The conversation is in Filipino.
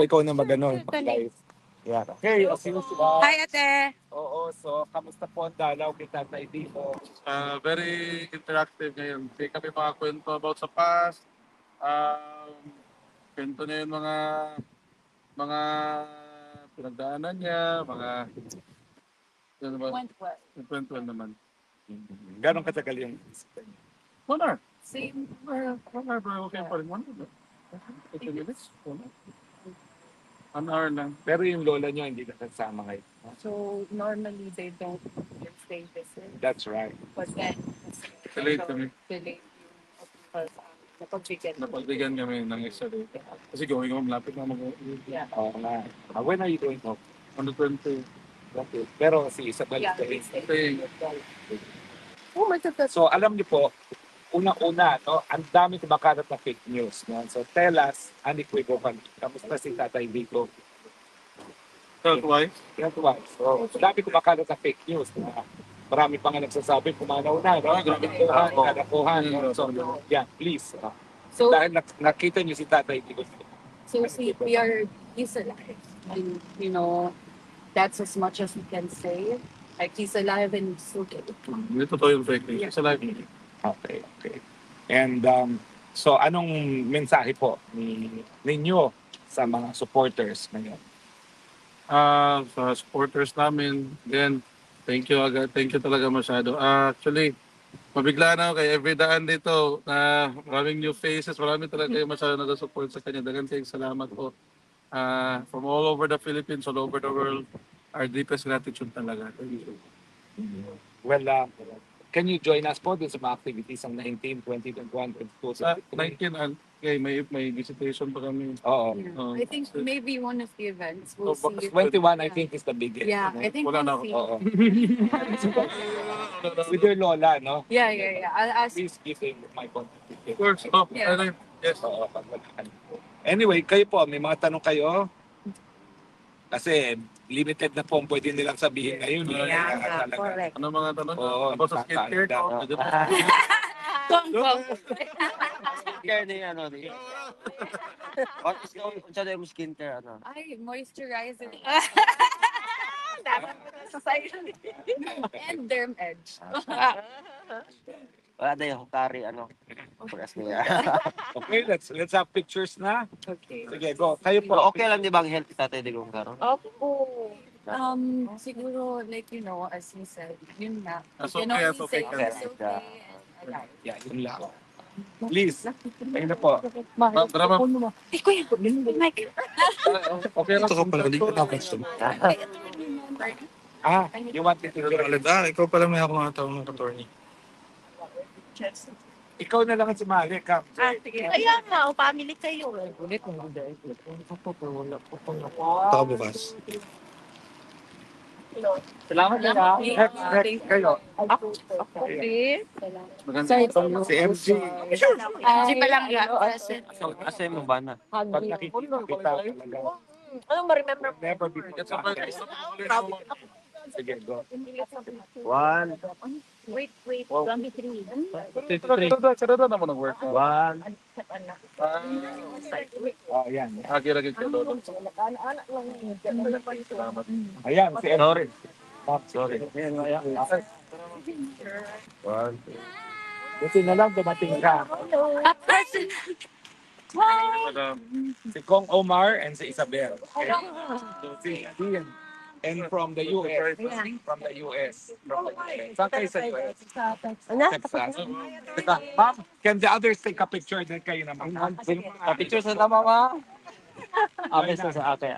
ikaw na mag-live. Yeah. Okay, as usual. Hi, ate. Oo, so kamusta po ang dalaw kita sa Idiho? Very interactive ngayon. May kami mga kwento about sa past. Kwento niya yung mga pinagdaanan niya, mga yun ba? Yung kwento naman. Gano'ng katagal yung 1 hour. Same. 1 hour ba? Okay pa rin. 1 hour. 30 minutes? 1 hour lang. Pero yung lola nyo hindi nakasama ngayon. So, normally they don't stay visit. That's right. But then, Delayed kami. delayed yung Napagbigyan kami ng extra day. Kasi going home, lapit na mag-uwi. Yeah. Oo nga. When are you going home? On the 20. Okay. Pero si Isabel Yeah, stay. Okay. Oh my God, that's So alam niyo po, unang-una, no, ang dami kumakalat na fake news. No? So tell us, unequivocal, kamusta si Tatay Vico? Why? That's why. So dami kumakalat na fake news. Na marami pa nga nagsasabi, pumanaw na. No? Grabe. Kadakuhan. No? So yeah, please. So, Dahil nakita niyo si Tatay Vico. see, we are, he's alive. And, you know, that's as much as we can say. Like, he's alive and he's okay. Hindi totoo yung fake news. Sa live. Okay, okay. And so anong mensahe po ninyo sa mga supporters ngayon? Sa supporters namin, then thank you talaga masyado. Actually, mabigla na ako kay every daan dito na maraming new faces, marami talaga yung masyado nag-support sa kanya. Dagan kayong salamat po. From all over the Philippines, all over the world, our deepest gratitude talaga. Thank you. Well, can you join us po dun sa mga activities ng 19, 20, 21, 22? Sa 19, okay, may visitation pa kami. Oo. Oh, I think maybe one of the events we'll So, see. 21, I think, is the biggest. Yeah, I think Wala na we'll see. Oo. With your lola, no? Yeah. I'll ask. Please give him my contact. Of course. Oh, Yeah. Yes. Oo, pag wala ka. Anyway, kayo po, may mga tanong kayo? Kasi limited na po ang pwede nilang sabihin ngayon. Yeah, Talaga. correct. Ano mga tanong? Oo, About sa skincare ko? Skincare ni ano ni. What is going unsa day mo skincare ano? Ay, moisturizer. Dapat mo na sa side. And Derm Edge. Wala day hukari ano. Pagkas niya. Okay, let's have pictures na. Okay. Sige, go. Kayo po. Pero okay lang di ba ang healthy tatay digong karon? Opo. Siguro, like, you know, as you said, yun na. That's You okay, know, that's he okay. said it's okay and alive. Yeah, yun lang. Please. Ayun na po. Drama. Ay, kuya, Mike. Okay lang. Ito ka pala, di ko na question. You want me to Ikaw pala may ako mga taong ng attorney. Ikaw na lang ang sumali, Kap. Sige. Kaya nga, family kayo. Ito ka bukas. Salamat na. Next kayo. Okay. Maganda. Si MC. Di pa lang yan. Asa mo ba na? Pag nakikita kita talaga. Ano ma-remember? Never before. Sige, go. One. Wait, 23. Sarado na mo nag-work. One. Oh, yan. Hagi-hagi ka doon. Salamat. Ayan, si MC. Sorry. Sorry. One. Buti na lang dumating ka. Madam. Si Kong Omar and si Isabel. Okay? So, si Ian. And from the US. From the US. Saan kayo sa US? Texas. Teka, ma'am, can the others take a picture din kayo naman? Picture sa tama ma. Ames sa akin.